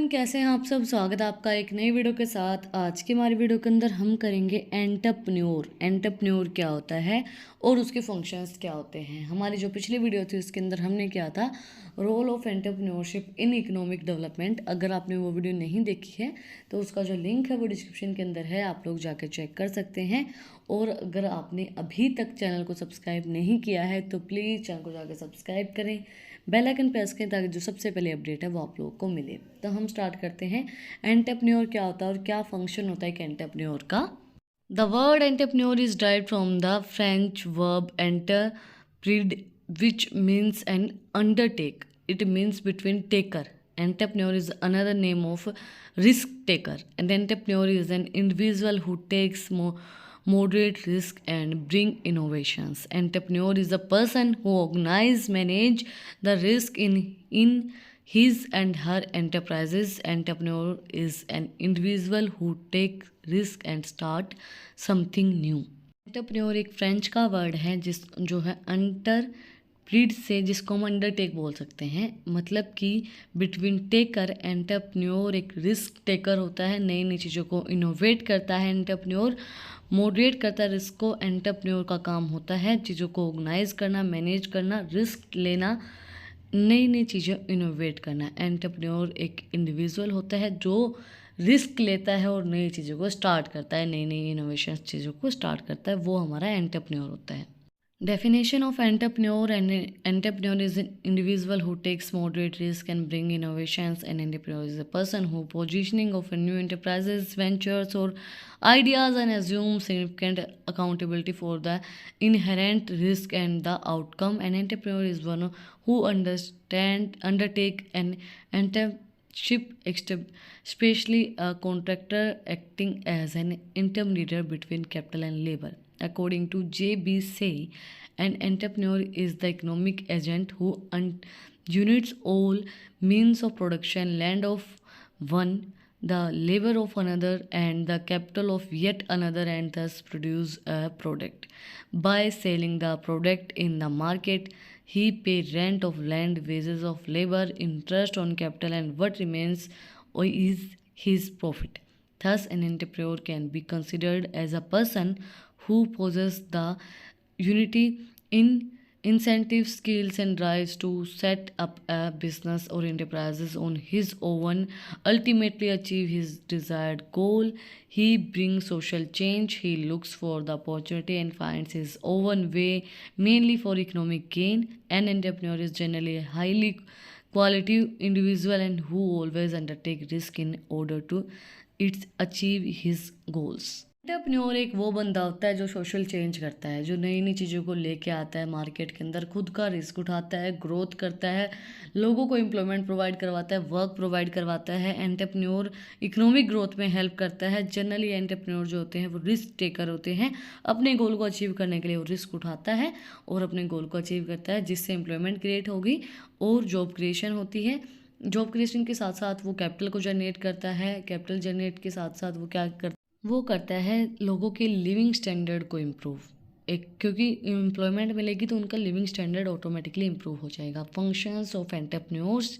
Everyone, कैसे हैं आप सब। स्वागत है आपका एक नई वीडियो के साथ। आज की हमारी वीडियो के अंदर हम करेंगे एंटरप्रेन्योर क्या होता है और उसके फंक्शंस क्या होते हैं। हमारी जो पिछली वीडियो थी उसके अंदर हमने किया था role of entrepreneurship in economic development. अगर आपने वो वीडियो नहीं देखी है तो उसका जो लिंक है वो डिस्क्रिप्शन के अंदर है, आप लोग जाकर चेक कर सकते हैं। और अगर आपने अभी तक चैनल को सब्सक्राइब नहीं किया है तो प्लीज़ चैनल को जाकर सब्सक्राइब करें, बेल आइकन प्रेस करें ताकि जो सबसे पहले अपडेट है वो आप लोगों को मिले। तो हम स्टार्ट करते हैं। एंटरप्रेन्योर क्या होता है और क्या फंक्शन होता है एक एंटरप्रेन्योर का। द वर्ड एंटरप्रेन्योर इज डाइव from the French verb entreprendre which means an undertake. It means between taker. Entrepreneur is another name of risk taker. An entrepreneur is an individual who takes moderate risk and bring innovations. Entrepreneur is a person who organize, manage the risk in his and her enterprises. Entrepreneur is an individual who take risk and start something new. Entrepreneur एक French का word है जिस जो है अंटर preyed से, जिसको हम undertake बोल सकते हैं। मतलब कि बिटवीन टेकर, एंटरप्रेन्योर एक रिस्क टेकर होता है, नई नई चीज़ों को इनोवेट करता है। एंटरप्रेन्योर मॉडरेट करता है रिस्क को। एंटरप्रेन्योर का काम होता है चीज़ों को ऑर्गेनाइज करना, मैनेज करना, रिस्क लेना, नई नई चीज़ें इनोवेट करना। एंटरप्रेन्योर एक इंडिविजुअल होता है जो रिस्क लेता है और नई चीज़ों को स्टार्ट करता है, नई नई इनोवेशन चीज़ों को स्टार्ट करता है, वो हमारा एंटरप्रेन्योर होता है। Definition of entrepreneur: an entrepreneur is an individual who takes moderate risk and bring innovations. An entrepreneur is a person who positioning of a new enterprises, ventures or ideas and assumes significant accountability for the inherent risk and the outcome. An entrepreneur is one who undertake an entrepreneurship, especially a contractor acting as an intermediary between capital and labor. According to J.B. Say, an entrepreneur is the economic agent who units all means of production, land of one, the labor of another, and the capital of yet another, and thus produce a product. By selling the product in the market, he pays rent of land, wages of labor, interest on capital, and what remains is his profit. Thus, an entrepreneur can be considered as a person who possesses the unity in incentive skills and drives to set up a business or enterprises on his own, ultimately achieve his desired goal. He brings social change, he looks for the opportunity and finds his own way, mainly for economic gain. An entrepreneur is generally a highly quality individual and who always undertake risk in order to achieve his goals. Entrepreneur एक वो बंदा होता है जो social change करता है, जो नई नई चीज़ों को लेके आता है मार्केट के अंदर, खुद का रिस्क उठाता है, ग्रोथ करता है, लोगों को एम्प्लॉयमेंट प्रोवाइड करवाता है, वर्क प्रोवाइड करवाता है। एंटरप्रेन्योर इकोनॉमिक ग्रोथ में हेल्प करता है। जनरली एंटरप्रेन्योर जो होते हैं वो रिस्क टेकर होते हैं। अपने गोल को अचीव करने के लिए वो रिस्क उठाता है और अपने गोल को अचीव करता है, जिससे एम्प्लॉयमेंट क्रिएट होगी और जॉब क्रिएशन होती है। जॉब क्रिएशन के साथ साथ वो कैपिटल को जनरेट करता है। कैपिटल जनरेट के साथ साथ वो करता है लोगों के लिविंग स्टैंडर्ड को इम्प्रूव। क्योंकि एम्प्लॉयमेंट मिलेगी तो उनका लिविंग स्टैंडर्ड ऑटोमेटिकली इम्प्रूव हो जाएगा। Functions of entrepreneurs: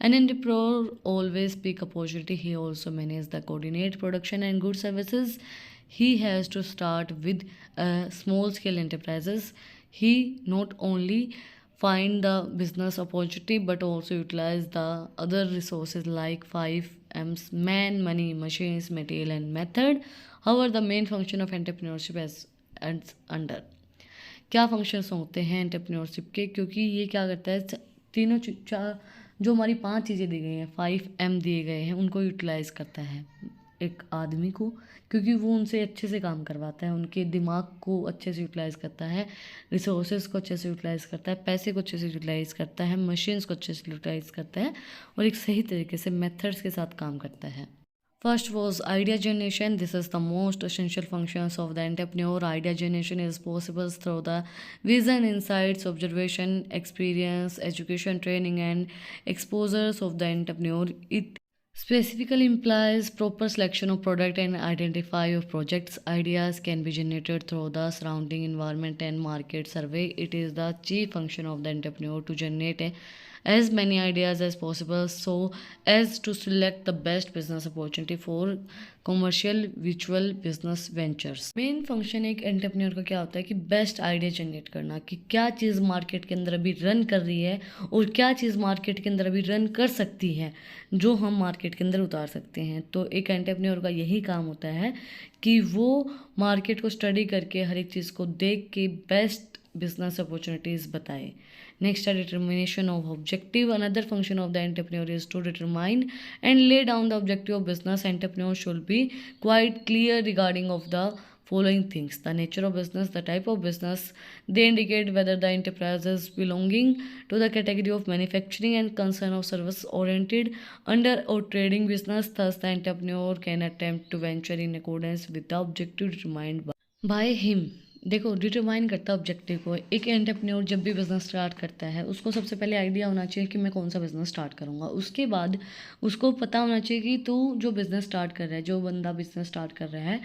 an entrepreneur always pick opportunity, he also manage the coordinate production and good services. He has to start with small scale enterprises. He not only find the business opportunity but also utilize the other resources like 5 M's: man, money, machines, material and method. However, the main function of entrepreneurship is under. क्या functions होते हैं entrepreneurship के? क्योंकि ये क्या करता है, तीनों चार जो हमारी 5 चीज़ें दी गई हैं, 5 M दिए गए हैं, उनको यूटिलाइज करता है एक आदमी को, क्योंकि वो उनसे अच्छे से काम करवाता है, उनके दिमाग को अच्छे से यूटिलाइज़ करता है, रिसोर्सेज को अच्छे से यूटिलाइज़ करता है, पैसे को अच्छे से यूटिलाइज़ करता है, मशीन्स को अच्छे से यूटिलाइज़ करता है और एक सही तरीके से मेथड्स के साथ काम करता है। First was idea generation. This is the most essential functions of the entrepreneur. Idea generation is possible through the vision, insights, observation, experience, education, training, and exposures of the entrepreneur. It specifically implies proper selection of product and identify of projects. Ideas can be generated through the surrounding environment and market survey. It is the chief function of the entrepreneur to generate as many ideas as possible so as to select the best business opportunity for commercial विचुअल business ventures. Main function एक entrepreneur का क्या होता है कि best idea generate करना, कि क्या चीज़ मार्केट के अंदर अभी रन कर रही है और क्या चीज़ मार्केट के अंदर अभी रन कर सकती है जो हम मार्केट के अंदर उतार सकते हैं। तो एक एंटरप्रेन्योर का यही काम होता है कि वो मार्केट को स्टडी करके हर एक चीज़ को देख के बेस्ट business opportunities बताए। Next है determination of objective. Another function of the entrepreneur is to determine and lay down the objective of business. Entrepreneur should be quite clear regarding of the following things: the nature of business, the type of business. They indicate whether the enterprise is belonging to the category of manufacturing and concern of service oriented under or trading business. Thus the entrepreneur can attempt to venture in accordance with the objective determined by him. देखो, determine करता है objective को। एक entrepreneur जब भी business start करता है उसको सबसे पहले आइडिया होना चाहिए कि मैं कौन सा बिज़नेस स्टार्ट करूँगा। उसके बाद उसको पता होना चाहिए कि तू जो बिज़नेस स्टार्ट कर रहा है, जो बंदा बिज़नेस स्टार्ट कर रहा है,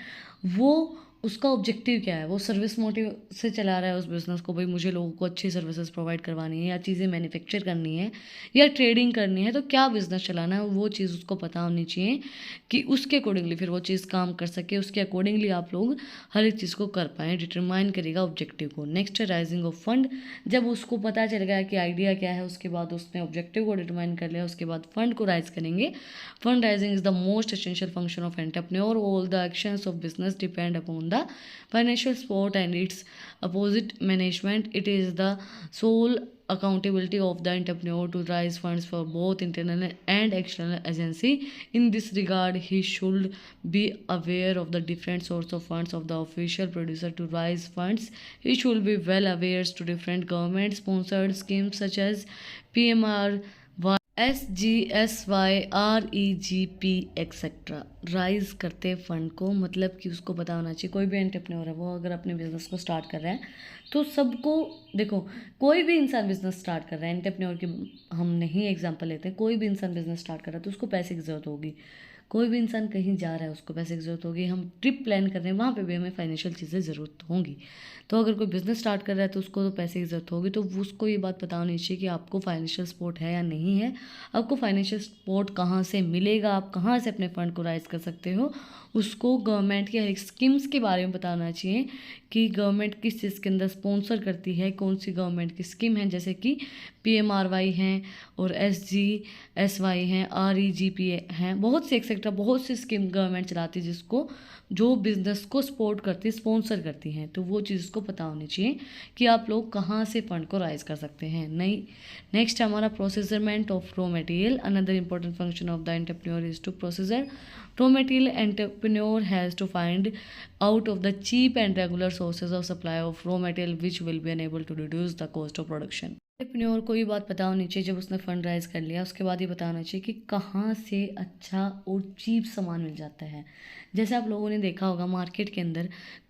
वो उसका ऑब्जेक्टिव क्या है। वो सर्विस मोटिव से चला रहा है उस बिज़नेस को, भाई मुझे लोगों को अच्छी सर्विसेज प्रोवाइड करवानी है या चीज़ें मैन्युफैक्चर करनी है या ट्रेडिंग करनी है, तो क्या बिज़नेस चलाना है वो चीज़ उसको पता होनी चाहिए कि उसके अकॉर्डिंगली फिर वो चीज़ काम कर सके, उसके अकॉर्डिंगली आप लोग हर एक चीज़ को कर पाएँ। डिटरमाइन करेगा ऑब्जेक्टिव को। नेक्स्ट है राइजिंग ऑफ फंड। जब उसको पता चल गया कि आइडिया क्या है, उसके बाद उसने ऑब्जेक्टिव को डिटरमाइन कर लिया, उसके बाद फंड को राइज करेंगे। Fund rising is the most essential function of entrepreneur. All the actions of business depend upon the financial support and its opposite management. It is the sole accountability of the entrepreneur to raise funds for both internal and external agency. In this regard, he should be aware of the different source of funds of the official producer to raise funds. He should be well aware to different government sponsored schemes such as PMR, SGSYREGP etcetera. Rise करते fund को, मतलब कि उसको पता होना चाहिए। कोई भी एंटरप्रेन्योर है वो अगर अपने बिजनेस को स्टार्ट कर रहा है तो सबको, देखो कोई भी इंसान बिजनेस स्टार्ट कर रहा है, एंटरप्रेन्योर की हम नहीं एग्जांपल लेते हैं, कोई भी इंसान बिजनेस स्टार्ट कर रहा है तो उसको पैसे की ज़रूरत होगी। कोई भी इंसान कहीं जा रहा है उसको पैसे की ज़रूरत होगी। हम ट्रिप प्लान कर रहे हैं वहाँ पे भी हमें फाइनेंशियल चीज़ें ज़रूरत होंगी। तो अगर कोई बिज़नेस स्टार्ट कर रहा है तो उसको तो पैसे की ज़रूरत होगी। तो उसको ये बात पता होनी चाहिए कि आपको फाइनेंशियल सपोर्ट है या नहीं है, आपको फाइनेंशियल सपोर्ट कहाँ से मिलेगा, आप कहाँ से अपने फ़ंड को राइज कर सकते हो। उसको गवर्नमेंट की हर एक स्कीम्स के बारे में पता होना चाहिए कि गवर्नमेंट किस चीज़ के अंदर स्पॉन्सर करती है, कौन सी गवर्नमेंट की स्कीम है, जैसे कि PMRY हैं और SGSY हैं, REGP हैं, बहुत सी एक्सेट्रा, बहुत सी स्कीम गवर्नमेंट चलाती है जिसको जो बिज़नेस को सपोर्ट करती है, स्पॉन्सर करती हैं। तो वो चीज़ को पता होनी चाहिए कि आप लोग कहाँ से फंड को राइज कर सकते हैं। नहीं, नेक्स्ट हमारा procurement of raw material. Another important function of the entrepreneur is to procure raw material. Entrepreneur has to find out of the cheap and regular sources of supply of raw material which will be unable to reduce the cost of production. Entrepreneur को ये बात पता होनी चाहिए जब उसने fund rise कर लिया, उसके बाद ये पता होना चाहिए कि कहाँ से अच्छा और चीप सामान मिल जाता है। जैसे आप लोगों ने देखा होगा मार्केट के अंदर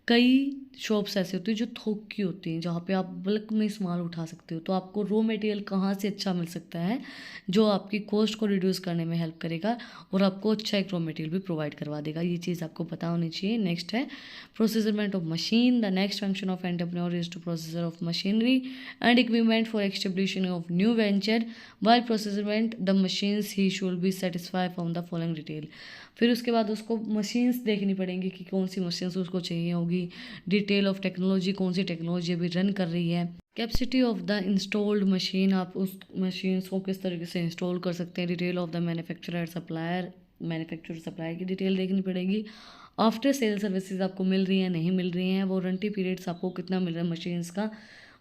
कई शॉप्स ऐसे होती हैं जो थोक की होती हैं, जहाँ पे आप बल्क में सामान उठा सकते हो। तो आपको रॉ मटेरियल कहाँ से अच्छा मिल सकता है जो आपकी कॉस्ट को रिड्यूस करने में हेल्प करेगा और आपको अच्छा एक रॉ मटेरियल भी प्रोवाइड करवा देगा। ये चीज़ आपको पता होनी चाहिए। नेक्स्ट है procurement of machine. The next function of entrepreneur is to procure of machinery and equipment for establishing of new venture. While procurement the machines he should be satisfy from the following detail. फिर उसके बाद उसको machines देखनी पड़ेंगी कि कौन सी machines उसको चाहिए होगी, डिटेल ऑफ टेक्नोलॉजी, कौन सी टेक्नोलॉजी अभी रन कर रही है, capacity of the installed machine, आप उस मशीन्स को किस तरीके से इंस्टॉल कर सकते हैं, detail of the manufacturer supplier, manufacturer supplier की डिटेल देखनी पड़ेगी। आफ्टर सेल सर्विसेज आपको मिल रही हैं नहीं मिल रही हैं, वारंटी पीरियड्स आपको कितना मिल रहा है मशीन्स का,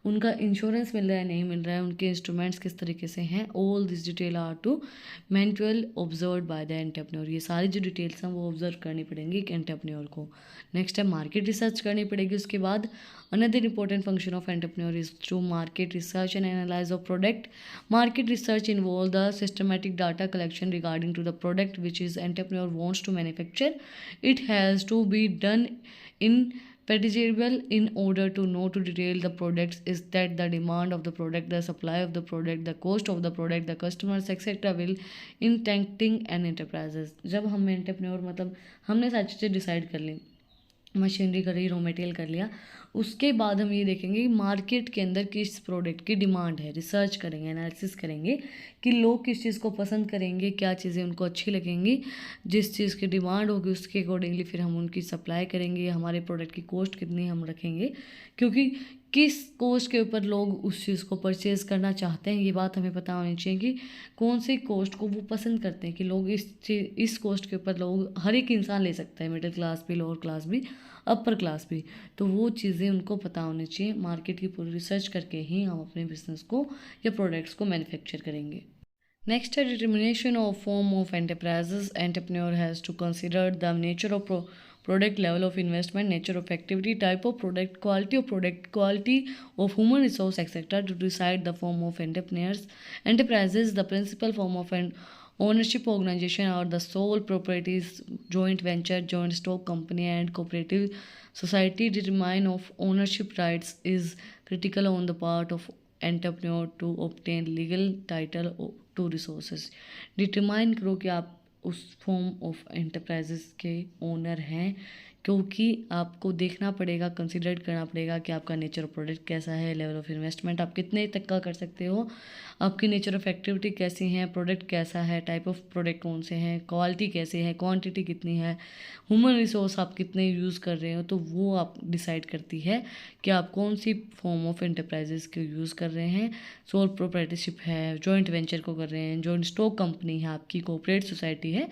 उनका इंश्योरेंस मिल रहा है नहीं मिल रहा है, उनके इंस्ट्रूमेंट्स किस तरीके से हैं। All this detail are to manual observe by the entrepreneur. ये सारी जो डिटेल्स हैं वो ऑब्जर्व करनी पड़ेंगी एक एंटरप्रेन्योर को। नेक्स्ट है मार्केट रिसर्च करनी पड़ेगी। उसके बाद another important function of entrepreneur is to market research and analyse of product. Market research involve the systematic data collection regarding to the product which is entrepreneur wants to manufacture. It has to be done in Petitionable in order to know to detail the products is that the demand of the product, the supply of the product, the cost of the product, the customers etc. will impacting an enterprises। जब हम entrepreneur मतलब हमने सारी चीज़ें decide कर ली, machinery कर ली, raw material कर लिया, उसके बाद हम ये देखेंगे कि मार्केट के अंदर किस प्रोडक्ट की डिमांड है, रिसर्च करेंगे, एनालिसिस करेंगे कि लोग किस चीज़ को पसंद करेंगे, क्या चीज़ें उनको अच्छी लगेंगी, जिस चीज़ की डिमांड होगी उसके अकॉर्डिंगली फिर हम उनकी सप्लाई करेंगे, हमारे प्रोडक्ट की कॉस्ट कितनी हम रखेंगे, क्योंकि किस कॉस्ट के ऊपर लोग उस चीज़ को परचेज़ करना चाहते हैं, ये बात हमें पता होनी चाहिए कि कौन सी कॉस्ट को वो पसंद करते हैं, कि लोग इस कॉस्ट के ऊपर लोग हर एक इंसान ले सकता है, मिडिल क्लास भी, लोअर क्लास भी, अपर क्लास भी, तो वो चीज़ें उनको पता होनी चाहिए। मार्केट की पूरी रिसर्च करके ही हम अपने बिजनेस को या प्रोडक्ट्स को मैन्युफैक्चर करेंगे। Next, a determination of form of enterprises. Entrepreneur has to consider the nature of product, level of investment, nature of activity, type of product, quality of human resource, etc. to decide the form of entrepreneurs. Enterprises, the principal form of an ownership organization or the sole properties, joint venture, joint stock company and cooperative society. Determine of ownership rights is critical on the part of entrepreneur to obtain legal title to resources. Determine करो कि आप उस form of enterprises के owner हैं, क्योंकि आपको देखना पड़ेगा, कंसिडर करना पड़ेगा कि आपका नेचर ऑफ प्रोडक्ट कैसा है, लेवल ऑफ इन्वेस्टमेंट आप कितने तक का कर सकते हो, आपकी नेचर ऑफ एक्टिविटी कैसी है, प्रोडक्ट कैसा है, टाइप ऑफ प्रोडक्ट कौन से हैं, क्वालिटी कैसे है, क्वांटिटी कितनी है, ह्यूमन रिसोर्स आप कितने यूज़ कर रहे हो, तो वो आप डिसाइड करती है कि आप कौन सी फॉर्म ऑफ एंटरप्राइजेस को यूज़ कर रहे हैं। सोल प्रोप्राइटरशिप है, जॉइंट वेंचर को कर रहे हैं, जॉइंट स्टॉक कंपनी है, आपकी कोऑपरेट सोसाइटी है,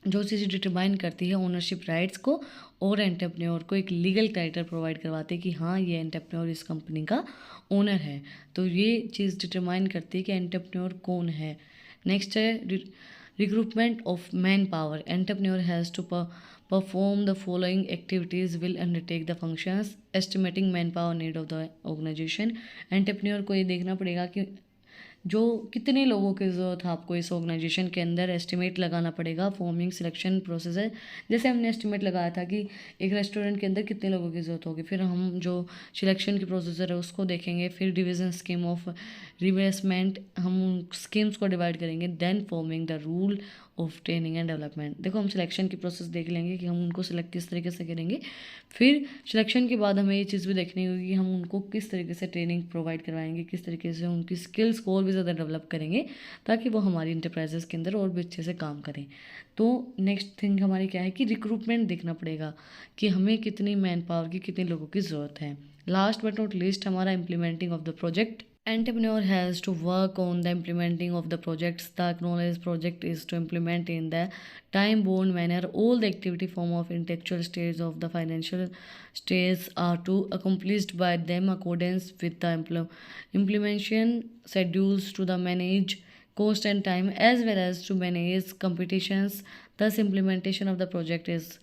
जो चीज़ डिटरमाइन करती है ओनरशिप राइट्स को और एंटरप्रेन्योर को एक लीगल टाइटल प्रोवाइड करवाते हैं कि हाँ ये एंटरप्रेन्योर इस कंपनी का ओनर है। तो ये चीज़ डिटरमाइन करती है कि एंटरप्रेन्योर कौन है। नेक्स्ट है recruitment of man power. Entrepreneur has to perform the following activities, will undertake the functions, estimating man power need of the organisation. Entrepreneur को ये देखना पड़ेगा कि जो कितने लोगों की ज़रूरत है आपको इस ऑर्गेनाइजेशन के अंदर, एस्टिमेट लगाना पड़ेगा। फॉर्मिंग सिलेक्शन प्रोसेस है, जैसे हमने एस्टिमेट लगाया था कि एक रेस्टोरेंट के अंदर कितने लोगों की ज़रूरत होगी, फिर हम जो सिलेक्शन की प्रोसीजर है उसको देखेंगे, फिर डिवीज़न स्कीम ऑफ रिवेस्टमेंट, हम उन स्कीम्स को डिवाइड करेंगे, then forming the rule of training and development. देखो हम सिलेक्शन की प्रोसेस देख लेंगे कि हम उनको सिलेक्ट किस तरीके से करेंगे, फिर सिलेक्शन के बाद हमें ये चीज़ भी देखनी होगी कि हम उनको किस तरीके से ट्रेनिंग प्रोवाइड करवाएंगे, किस तरीके से उनकी स्किल्स को और भी ज़्यादा डेवलप करेंगे ताकि वो हमारी इंटरप्राइजेस के अंदर और भी अच्छे से काम करें। तो नेक्स्ट थिंग हमारी क्या है कि रिक्रूटमेंट देखना पड़ेगा कि हमें कितनी मैन पावर की, कितने लोगों की ज़रूरत है। लास्ट बट नॉट लीस्ट हमारा implementing of the project. Entrepreneur has to work on the implementing of the projects. The acknowledged project is to implement in the time-bound manner. All the activity form of intellectual stage of the financial stage are to accomplished by them accordance with the implementation schedules to the manage cost and time as well as to manage competitions. Thus, implementation of the project is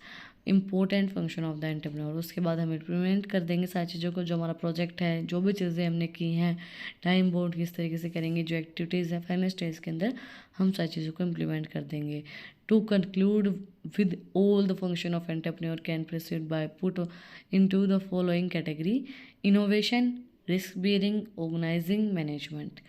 important function of the entrepreneur. उसके बाद हम implement कर देंगे सारी चीज़ों को, जो हमारा प्रोजेक्ट है, जो भी चीज़ें हमने की हैं, टाइम बोर्ड किस तरीके से करेंगे, जो एक्टिविटीज़ है फाइनल स्टेज के अंदर हम सारी चीज़ों को इम्प्लीमेंट कर देंगे। To conclude with all the function of entrepreneur can proceed by put into the following category: innovation, risk bearing, organising, management.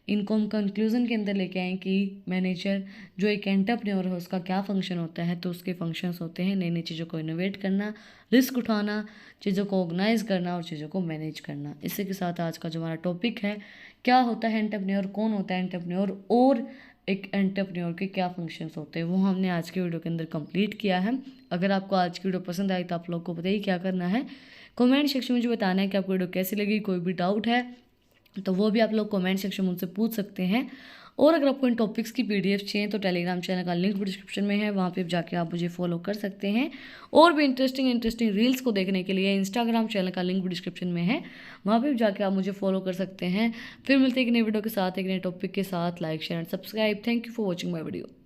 इनको हम कंक्लूज़न के अंदर लेके आएँ कि मैनेजर जो एक एंटरप्रेन्योर है उसका क्या फ़ंक्शन होता है। तो उसके फंक्शंस होते हैं नई नई चीज़ों को इनोवेट करना, रिस्क उठाना, चीज़ों को ऑर्गेनाइज करना और चीज़ों को मैनेज करना। इसी के साथ आज का जो हमारा टॉपिक है, क्या होता है एंटरप्रेन्योर, कौन होता है एंटरप्रेन्योर और एक एंटरप्रेन्योर के क्या फंक्शंस होते हैं, वो हमने आज के वीडियो के अंदर कंप्लीट किया है। अगर आपको आज की वीडियो पसंद आई तो आप लोग को पता ही क्या करना है, कमेंट सेक्शन में मुझे बताना है कि आपको वीडियो कैसी लगी। कोई भी डाउट है तो वो भी आप लोग कमेंट सेक्शन में मुझसे पूछ सकते हैं। और अगर आपको इन टॉपिक्स की पीडीएफ चाहिए तो टेलीग्राम चैनल का लिंक डिस्क्रिप्शन में है, वहाँ पे जाके आप मुझे फॉलो कर सकते हैं। और भी इंटरेस्टिंग रील्स को देखने के लिए इंस्टाग्राम चैनल का लिंक डिस्क्रिप्शन में है, वहाँ पे जाके आप मुझे फॉलो कर सकते हैं। फिर मिलते हैं एक नई वीडियो के साथ, एक नए टॉपिक के साथ। Like, share and subscribe. Thank you for watching my video.